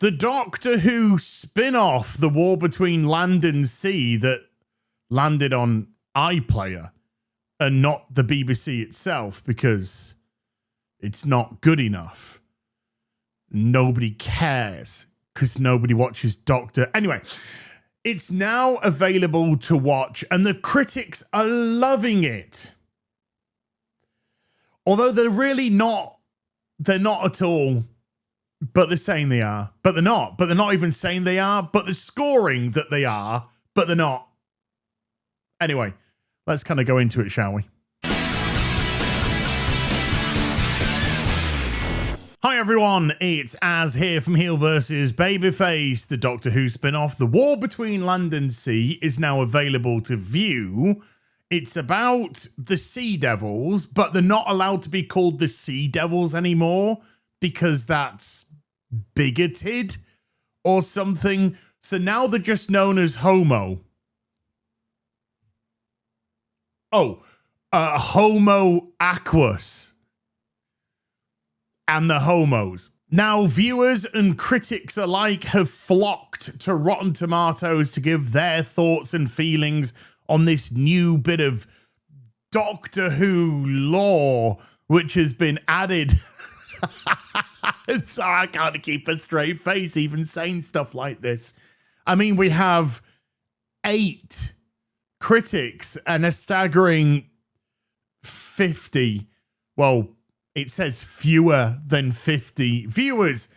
The Doctor Who spin-off, The War Between Land and Sea, that landed on iPlayer and not the BBC itself because it's not good enough. Nobody cares because nobody watches Doctor. Anyway, it's now available to watch and the critics are loving it. Although they're really not, they're not at all, but they're saying they are, but they're not, but they're not even saying they are, but they're scoring that they are, but they're not. Anyway, let's kind of go into it, shall we? Hi everyone, it's Az here from HeelvsBabyface. The Doctor Who spin-off, The War Between Land and Sea, is now available to view. It's about the Sea Devils, but they're not allowed to be called the Sea Devils anymore because that's bigoted or something. So now they're just known as Homo. Homo Aquus. And the homos. Now, viewers and critics alike have flocked to Rotten Tomatoes to give their thoughts and feelings on this new bit of Doctor Who lore, which has been added. So I can't keep a straight face even saying stuff like this. I mean, we have 8 critics and a staggering 50, well, it says fewer than 50 viewers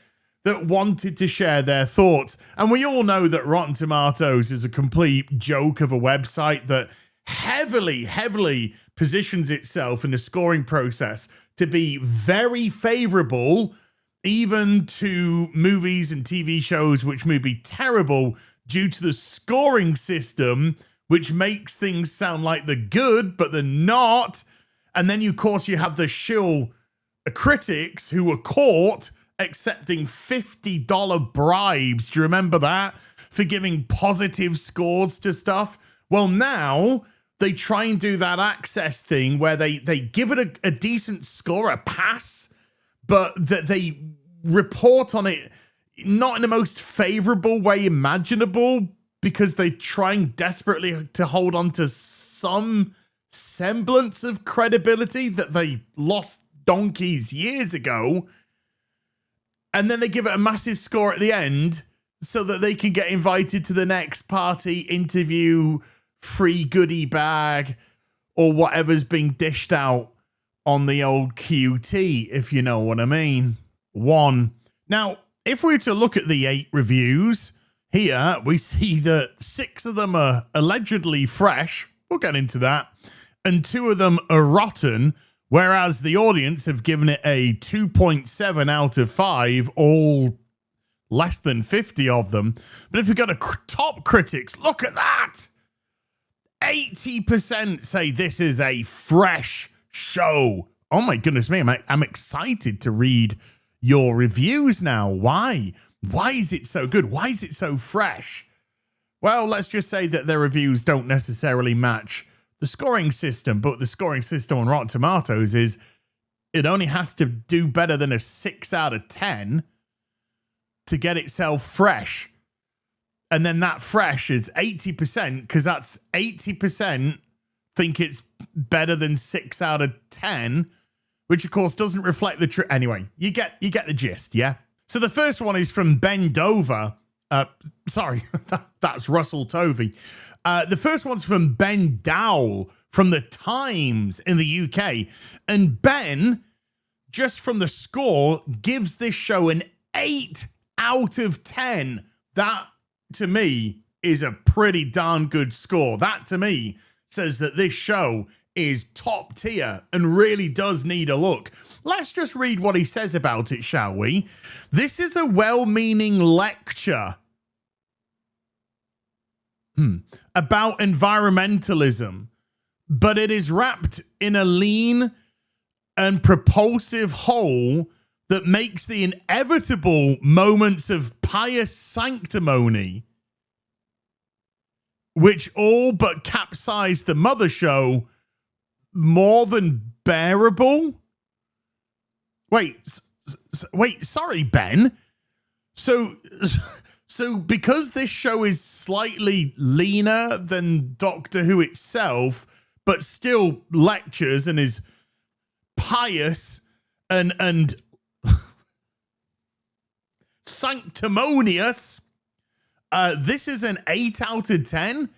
that wanted to share their thoughts. And we all know that Rotten Tomatoes is a complete joke of a website that heavily positions itself in the scoring process to be very favorable, even to movies and TV shows which may be terrible due to the scoring system, which makes things sound like they're good, but they're not. And then, of course, you have the shill critics who were caught accepting $50 bribes. Do you remember that? For giving positive scores to stuff. Well, now they try and do that access thing where they give it a decent score, a pass, but that they report on it not in the most favorable way imaginable because they're trying desperately to hold on to some semblance of credibility that they lost donkeys years ago, and then they give it a massive score at the end so that they can get invited to the next party, interview, free goodie bag, or whatever's being dished out on the old QT, if you know what I mean. Now, if we were to look at the 8 reviews here, we see that 6 of them are allegedly fresh. We'll get into that. And 2 of them are rotten, whereas the audience have given it a 2.7 out of 5, all less than 50 of them. But if we go to top critics, look at that. 80% say this is a fresh show. Oh my goodness me, I'm excited to read your reviews now. Why? Why is it so good? Why is it so fresh? Well, let's just say that their reviews don't necessarily match the scoring system, but the scoring system on Rotten Tomatoes is it only has to do better than a 6 out of 10 to get itself fresh. And then that fresh is 80% because that's 80% think it's better than 6 out of 10, which of course doesn't reflect the truth. Anyway, you get the gist, yeah? So the first one is from Ben Dover. Sorry, that's Russell Tovey. The first one's from Ben Dowell from The Times in the UK. And Ben, just from the score, gives this show an 8 out of 10. That, to me, is a pretty darn good score. That, to me, says that this show is top tier and really does need a look. Let's just read what he says about it, shall we? This is a well-meaning lecture about environmentalism, but it is wrapped in a lean and propulsive whole that makes the inevitable moments of pious sanctimony, which all but capsize the mother show, more than bearable. Wait, sorry, Ben. So, so because this show is slightly leaner than Doctor Who itself, but still lectures and is pious and sanctimonious, this is an 8 out of 10.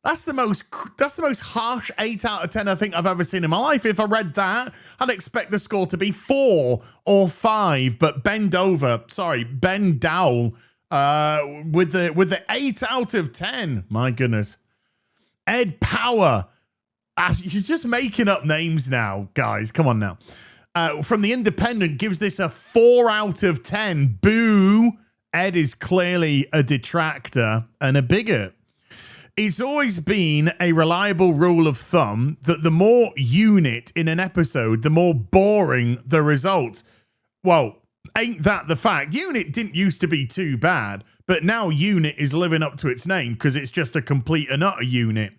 That's the most harsh 8 out of 10 I think I've ever seen in my life. If I read that, I'd expect the score to be 4 or 5. But Ben Dowell, with the 8 out of 10. My goodness. Ed Power. You're just making up names now, guys. Come on now. From The Independent, gives this a 4 out of 10. Boo. Ed is clearly a detractor and a bigot. It's always been a reliable rule of thumb that the more unit in an episode, the more boring the results. Well, ain't that the fact? Unit didn't used to be too bad, but now unit is living up to its name because it's just a complete and utter unit.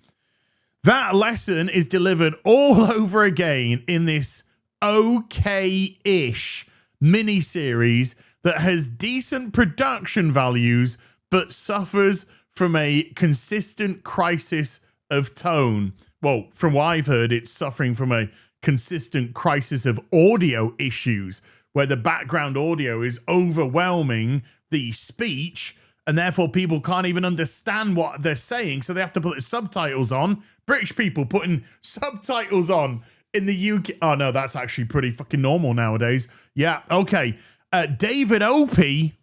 That lesson is delivered all over again in this okay-ish miniseries that has decent production values but suffers from a consistent crisis of tone. Well, from what I've heard, it's suffering from a consistent crisis of audio issues where the background audio is overwhelming the speech and therefore people can't even understand what they're saying, so they have to put subtitles on. British people putting subtitles on in the UK. Oh, no, that's actually pretty fucking normal nowadays. Yeah, okay. David Opie...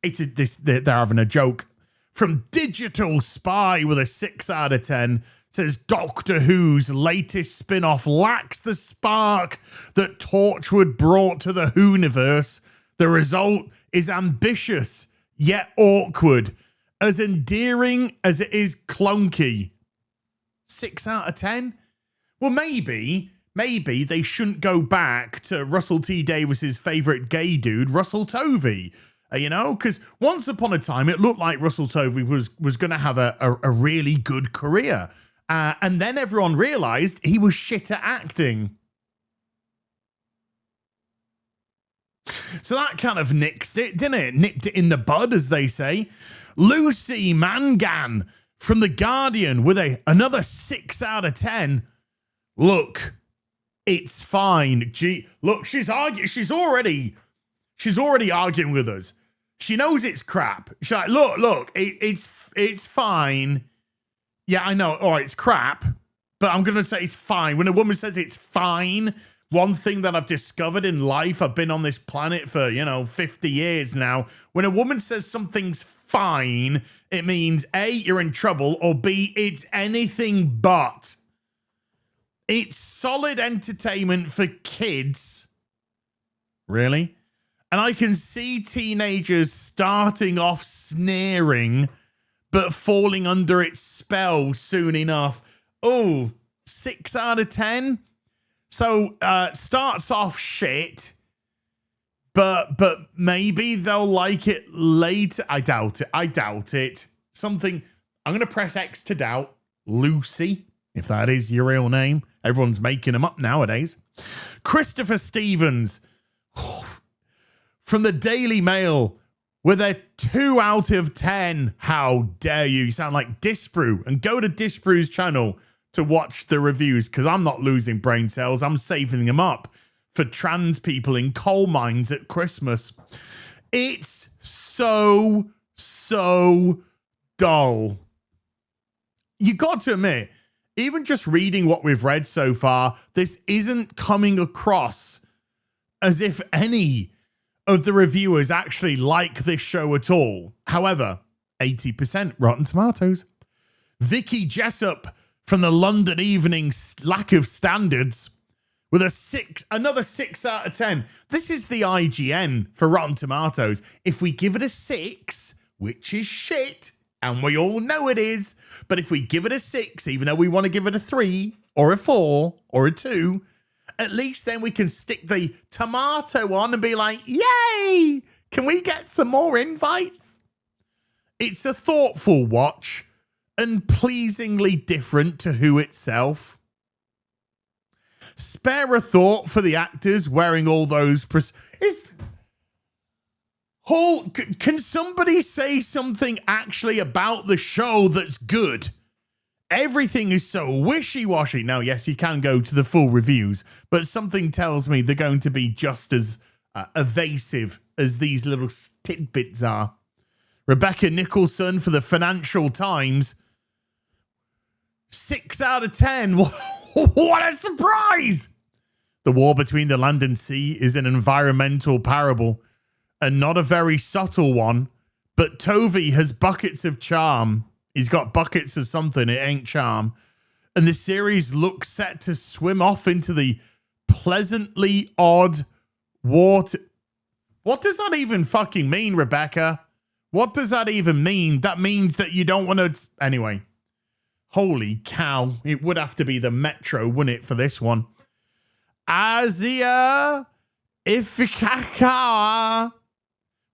they're having a joke. From Digital Spy with a 6 out of 10 says Doctor Who's latest spin-off lacks the spark that Torchwood brought to the Whoniverse. The result is ambitious yet awkward, as endearing as it is clunky. 6 out of 10? Well, maybe they shouldn't go back to Russell T Davis's favorite gay dude, Russell Tovey. You know, because once upon a time, it looked like Russell Tovey was going to have a really good career. And then everyone realized he was shit at acting. So that kind of nixed it, didn't it? Nipped it in the bud, as they say. Lucy Mangan from The Guardian with another 6 out of 10. Look, it's fine. Look, she's already arguing with us. She knows it's crap. She's like, look, it's fine. Yeah, I know. All right, it's crap, but I'm going to say it's fine. When a woman says it's fine, one thing that I've discovered in life, I've been on this planet for, 50 years now. When a woman says something's fine, it means A, you're in trouble, or B, it's anything but. It's solid entertainment for kids. Really? And I can see teenagers starting off sneering, but falling under its spell soon enough. Oh, 6 out of 10. So starts off shit, but maybe they'll like it later. I doubt it. Something. I'm going to press X to doubt. Lucy, if that is your real name. Everyone's making them up nowadays. Christopher Stevens. From the Daily Mail with a 2 out of 10. How dare you? You sound like Disprue. And go to Disprove's channel to watch the reviews, because I'm not losing brain cells. I'm saving them up for trans people in coal mines at Christmas. It's so dull. You got to admit, even just reading what we've read so far, this isn't coming across as if any of the reviewers actually like this show at all. However, 80% Rotten Tomatoes. Vicky Jessup from the London Evening's lack of standards with another 6 out of 10. This is the IGN for Rotten Tomatoes. If we give it a 6, which is shit, and we all know it is, but if we give it a 6, even though we want to give it a 3 or a 4 or a 2, at least then we can stick the tomato on and be like, yay! Can we get some more invites? It's a thoughtful watch and pleasingly different to Who itself. Spare a thought for the actors wearing all those... Can somebody say something actually about the show that's good? Everything is so wishy-washy. Now, yes, you can go to the full reviews, but something tells me they're going to be just as evasive as these little tidbits are. Rebecca Nicholson for the Financial Times. 6 out of 10. What a surprise! The war between the land and sea is an environmental parable, and not a very subtle one, but Tovey has buckets of charm. He's got buckets of something, it ain't charm. And the series looks set to swim off into the pleasantly odd water. What does that even fucking mean, Rebecca? What does that even mean? That means that you don't want to... Anyway. Holy cow. It would have to be the Metro, wouldn't it, for this one? Asia Ifikakawa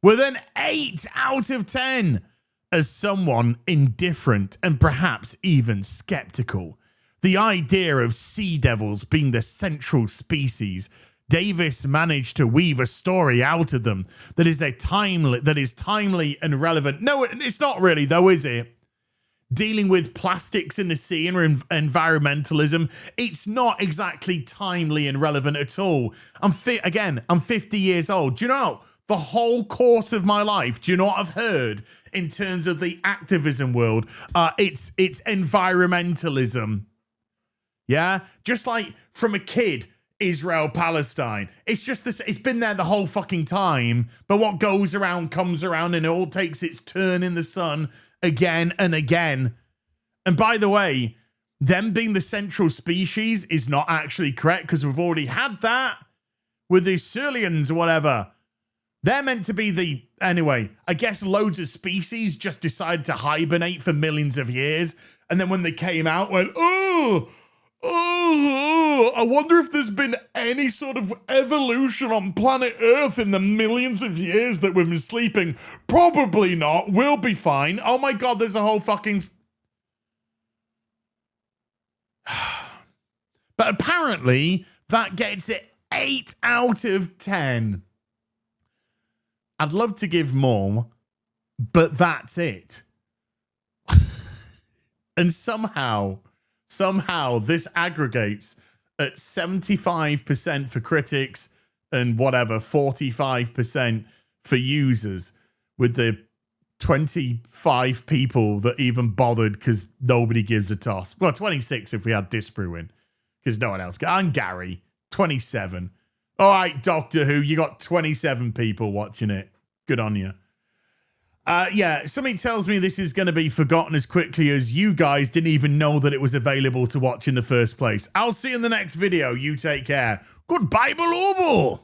with an 8 out of 10. As someone indifferent and perhaps even skeptical, the idea of sea devils being the central species, Davis managed to weave a story out of them that is timely and relevant. No, it's not really, though, is it? Dealing with plastics in the sea and environmentalism, it's not exactly timely and relevant at all. I'm 50 years old. Do you know? The whole course of my life, do you know what I've heard in terms of the activism world? It's environmentalism. Yeah? Just like from a kid, Israel, Palestine. It's just this, it's been there the whole fucking time. But what goes around comes around, and it all takes its turn in the sun again and again. And by the way, them being the central species is not actually correct, because we've already had that with the Syrians or whatever. They're meant to be the... Anyway, I guess loads of species just decided to hibernate for millions of years. And then when they came out, went, oh, I wonder if there's been any sort of evolution on planet Earth in the millions of years that we've been sleeping. Probably not. We'll be fine. Oh my God, there's a whole fucking... But apparently, that gets it 8 out of 10. I'd love to give more, but that's it. And somehow this aggregates at 75% for critics and whatever, 45% for users, with the 25 people that even bothered because nobody gives a toss. Well, 26 if we had Disbrewing, because no one else. I'm Gary, 27. All right, Doctor Who, you got 27 people watching it. Good on you. Yeah, something tells me this is going to be forgotten as quickly as you guys didn't even know that it was available to watch in the first place. I'll see you in the next video. You take care. Goodbye, Belobo.